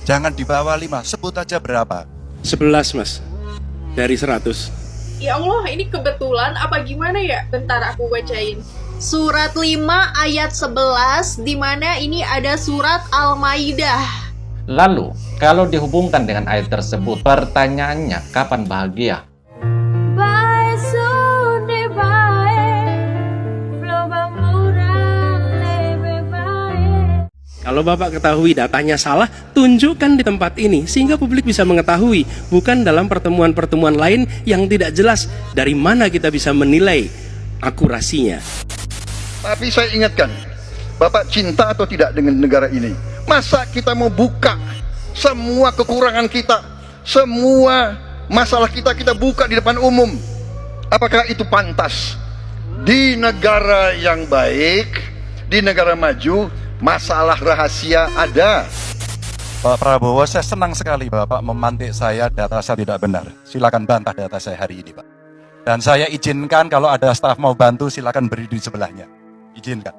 Jangan di bawah 5, sebut aja berapa. 11 mas, dari 100. Ya Allah, ini kebetulan apa gimana ya? Bentar aku bacain. Surat 5 ayat 11, di mana ini ada surat Al-Maidah. Lalu, kalau dihubungkan dengan ayat tersebut, pertanyaannya, kapan bahagia? Kalau Bapak ketahui datanya salah, tunjukkan di tempat ini sehingga publik bisa mengetahui, bukan dalam pertemuan-pertemuan lain yang tidak jelas dari mana kita bisa menilai akurasinya. Tapi saya ingatkan, Bapak cinta atau tidak dengan negara ini? Masa kita mau buka semua kekurangan kita, semua masalah kita buka di depan umum? Apakah itu pantas? Di negara yang baik, di negara maju, masalah rahasia ada. Pak Prabowo, saya senang sekali Bapak memantik saya, data saya tidak benar. Silakan bantah data saya hari ini, Pak. Dan saya izinkan kalau ada staf mau bantu, silakan berdiri di sebelahnya. Izinkan.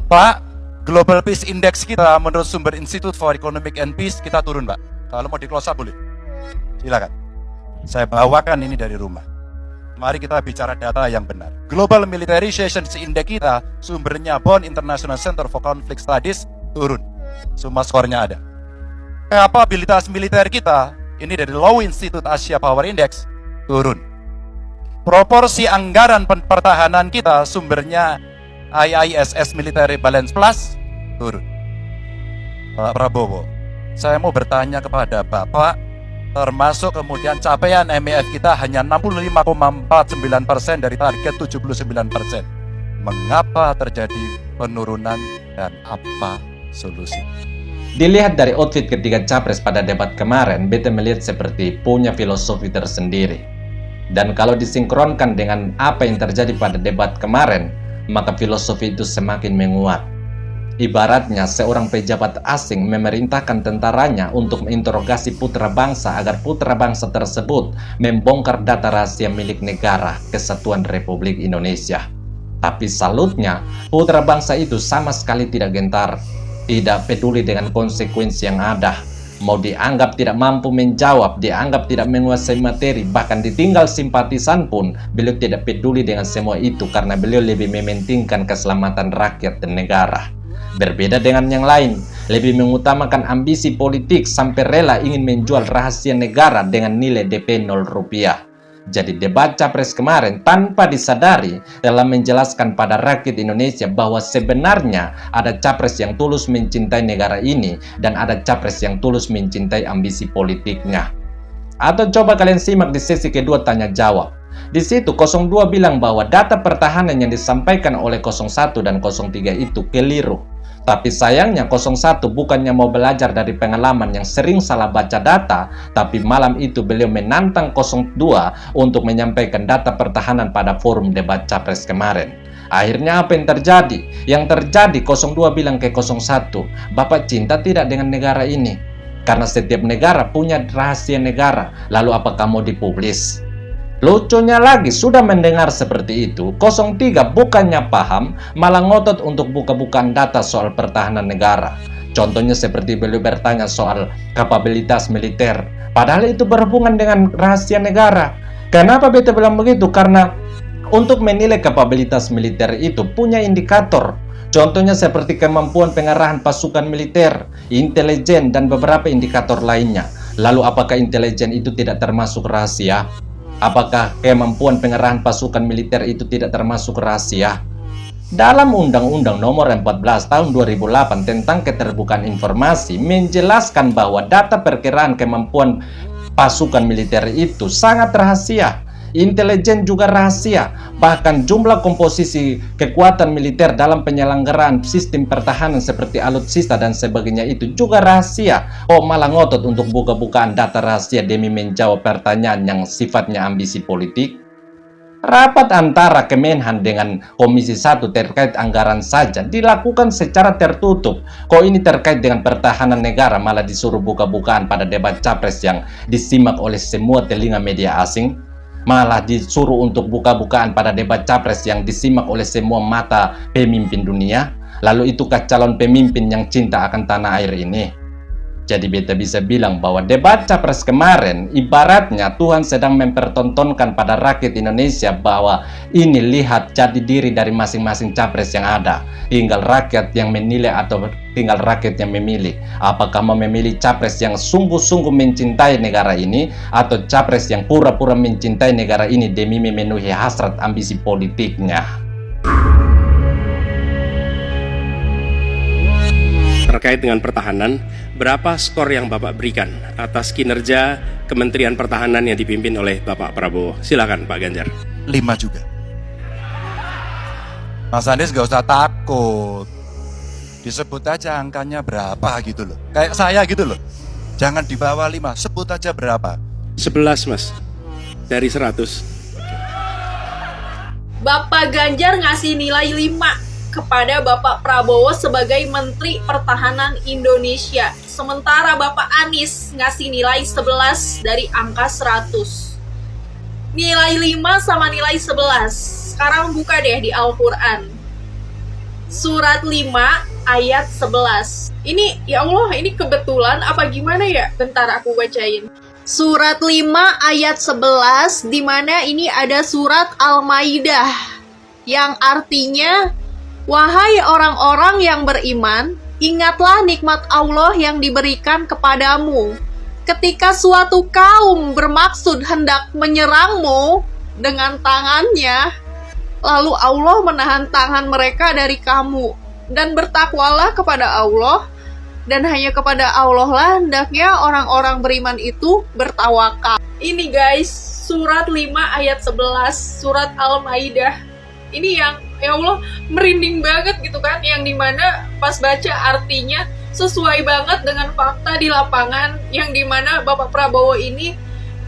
Pak, Global Peace Index kita menurut sumber Institute for Economic and Peace kita turun, Pak. Kalau mau di-close up boleh. Silakan. Saya bawakan ini dari rumah. Mari kita bicara data yang benar. Global Militarization Index kita, sumbernya Bonn International Center for Conflict Studies, turun. Semua skornya ada. Kapabilitas militer kita, ini dari Law Institute Asia Power Index, turun. Proporsi anggaran pertahanan kita, sumbernya IISS Military Balance Plus, turun. Pak Prabowo, saya mau bertanya kepada Bapak, termasuk kemudian capaian MEF kita hanya 65,49% dari target 79%. Mengapa terjadi penurunan dan apa solusi? Dilihat dari outfit ketiga capres pada debat kemarin, beta melihat seperti punya filosofi tersendiri. Dan kalau disinkronkan dengan apa yang terjadi pada debat kemarin, maka filosofi itu semakin menguat. Ibaratnya seorang pejabat asing memerintahkan tentaranya untuk menginterogasi putra bangsa agar putra bangsa tersebut membongkar data rahasia milik negara Kesatuan Republik Indonesia. Tapi salutnya, putra bangsa itu sama sekali tidak gentar, tidak peduli dengan konsekuensi yang ada. Mau dianggap tidak mampu menjawab, dianggap tidak menguasai materi, bahkan ditinggal simpatisan pun, beliau tidak peduli dengan semua itu karena beliau lebih mementingkan keselamatan rakyat dan negara. Berbeda dengan yang lain, lebih mengutamakan ambisi politik sampai rela ingin menjual rahasia negara dengan nilai DP 0 rupiah. Jadi debat capres kemarin tanpa disadari telah menjelaskan pada rakyat Indonesia bahwa sebenarnya ada capres yang tulus mencintai negara ini dan ada capres yang tulus mencintai ambisi politiknya. Atau coba kalian simak di sesi kedua tanya jawab. Di situ 02 bilang bahwa data pertahanan yang disampaikan oleh 01 dan 03 itu keliru. Tapi sayangnya 01 bukannya mau belajar dari pengalaman yang sering salah baca data, tapi malam itu beliau menantang 02 untuk menyampaikan data pertahanan pada forum debat capres kemarin. Akhirnya apa yang terjadi? Yang terjadi 02 bilang ke 01, Bapak cinta tidak dengan negara ini? Karena setiap negara punya rahasia negara, lalu apakah mau dipublis? Lucunya lagi, sudah mendengar seperti itu, 03 bukannya paham, malah ngotot untuk buka-bukaan data soal pertahanan negara. Contohnya seperti beliau bertanya soal kapabilitas militer, padahal itu berhubungan dengan rahasia negara. Kenapa beta bilang begitu? Karena untuk menilai kapabilitas militer itu punya indikator. Contohnya seperti kemampuan pengarahan pasukan militer, intelijen, dan beberapa indikator lainnya. Lalu apakah intelijen itu tidak termasuk rahasia? Apakah kemampuan pengerahan pasukan militer itu tidak termasuk rahasia? Dalam Undang-Undang Nomor 14 Tahun 2008 tentang keterbukaan informasi menjelaskan bahwa data perkiraan kemampuan pasukan militer itu sangat rahasia. Intelijen juga rahasia, bahkan jumlah komposisi kekuatan militer dalam penyelenggaraan sistem pertahanan seperti alutsista dan sebagainya itu juga rahasia. Oh, malah ngotot untuk buka-bukaan data rahasia demi menjawab pertanyaan yang sifatnya ambisi politik. Rapat antara Kemenhan dengan Komisi 1 terkait anggaran saja dilakukan secara tertutup. Kok ini terkait dengan pertahanan negara malah disuruh buka-bukaan pada debat capres yang disimak oleh semua telinga media asing? Malah disuruh untuk buka-bukaan pada debat capres yang disimak oleh semua mata pemimpin dunia. Lalu itukah calon pemimpin yang cinta akan tanah air ini? Jadi beta bisa bilang bahwa debat capres kemarin ibaratnya Tuhan sedang mempertontonkan pada rakyat Indonesia bahwa ini lihat jati diri dari masing-masing capres yang ada. Tinggal rakyat yang menilai atau tinggal rakyat yang memilih. Apakah mau memilih capres yang sungguh-sungguh mencintai negara ini atau capres yang pura-pura mencintai negara ini demi memenuhi hasrat ambisi politiknya. Terkait dengan pertahanan, berapa skor yang Bapak berikan atas kinerja Kementerian Pertahanan yang dipimpin oleh Bapak Prabowo? Silakan Pak Ganjar. 5 juga. Mas Anies gak usah takut. Disebut aja angkanya berapa gitu loh. Kayak saya gitu loh. Jangan di bawah 5, sebut aja berapa. 11 Mas, dari 100. Bapak Ganjar ngasih nilai 5 kepada Bapak Prabowo sebagai Menteri Pertahanan Indonesia. Sementara Bapak Anies ngasih nilai 11 dari angka 100. Nilai 5 sama nilai 11. Sekarang buka deh di Al-Quran. Surat 5 ayat 11. Ini, ya Allah, ini kebetulan apa gimana ya? Bentar aku bacain. Surat 5 ayat 11, di mana ini ada surat Al-Maidah yang artinya, wahai orang-orang yang beriman, ingatlah nikmat Allah yang diberikan kepadamu. Ketika suatu kaum bermaksud hendak menyerangmu dengan tangannya, lalu Allah menahan tangan mereka dari kamu. Dan bertakwalah kepada Allah, dan hanya kepada Allah lah hendaknya orang-orang beriman itu bertawakal. Ini guys, surat 5 ayat 11, surat Al-Maidah. Ini yang, ya Allah, merinding banget gitu kan, yang dimana pas baca artinya sesuai banget dengan fakta di lapangan, yang dimana Bapak Prabowo ini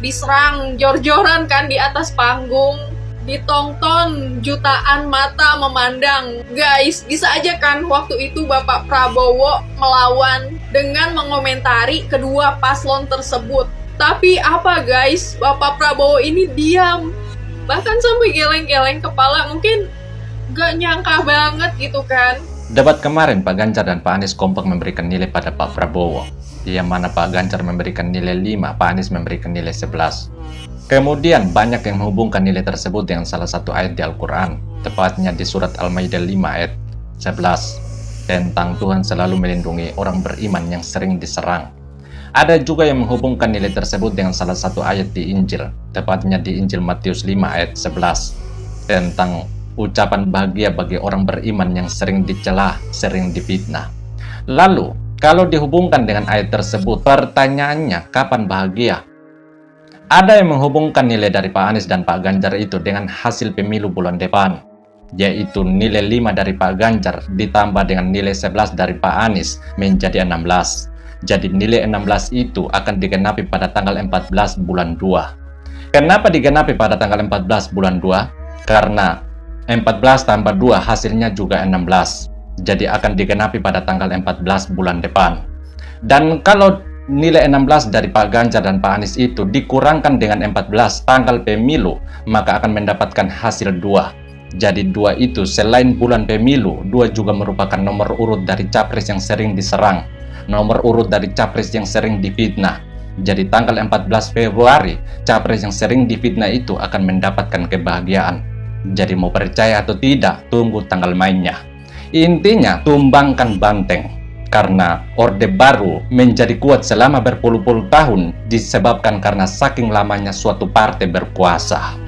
diserang jor-joran kan di atas panggung, ditonton jutaan mata memandang. Guys, bisa aja kan waktu itu Bapak Prabowo melawan dengan mengomentari kedua paslon tersebut. Tapi apa guys, Bapak Prabowo ini diam. Bahkan sampai geleng-geleng kepala, mungkin gak nyangka banget gitu kan. Debat kemarin Pak Ganjar dan Pak Anies kompak memberikan nilai pada Pak Prabowo. Yang mana Pak Ganjar memberikan nilai 5, Pak Anies memberikan nilai 11. Kemudian banyak yang menghubungkan nilai tersebut dengan salah satu ayat di Al-Quran, tepatnya di surat Al-Maidah 5 ayat 11, tentang Tuhan selalu melindungi orang beriman yang sering diserang. Ada juga yang menghubungkan nilai tersebut dengan salah satu ayat di Injil, tepatnya di Injil Matius 5 ayat 11, tentang ucapan bahagia bagi orang beriman yang sering dicela, sering difitnah. Lalu, kalau dihubungkan dengan ayat tersebut, pertanyaannya, kapan bahagia? Ada yang menghubungkan nilai dari Pak Anies dan Pak Ganjar itu dengan hasil pemilu bulan depan, yaitu nilai 5 dari Pak Ganjar ditambah dengan nilai 11 dari Pak Anies menjadi 16. Jadi nilai 16 itu akan digenapi pada tanggal 14 bulan 2. Kenapa digenapi pada tanggal 14 bulan 2? Karena 14 tambah 2 hasilnya juga 16. Jadi akan digenapi pada tanggal 14 bulan depan. Dan kalau nilai 16 dari Pak Ganjar dan Pak Anies itu dikurangkan dengan 14 tanggal pemilu, maka akan mendapatkan hasil 2. Jadi 2 itu selain bulan pemilu, 2 juga merupakan nomor urut dari capres yang sering diserang, nomor urut dari capres yang sering difitnah. Jadi tanggal 14 Februari, capres yang sering difitnah itu akan mendapatkan kebahagiaan. Jadi mau percaya atau tidak, tunggu tanggal mainnya. Intinya, tumbangkan banteng. Karena Orde Baru menjadi kuat selama berpuluh-puluh tahun disebabkan karena saking lamanya suatu partai berkuasa.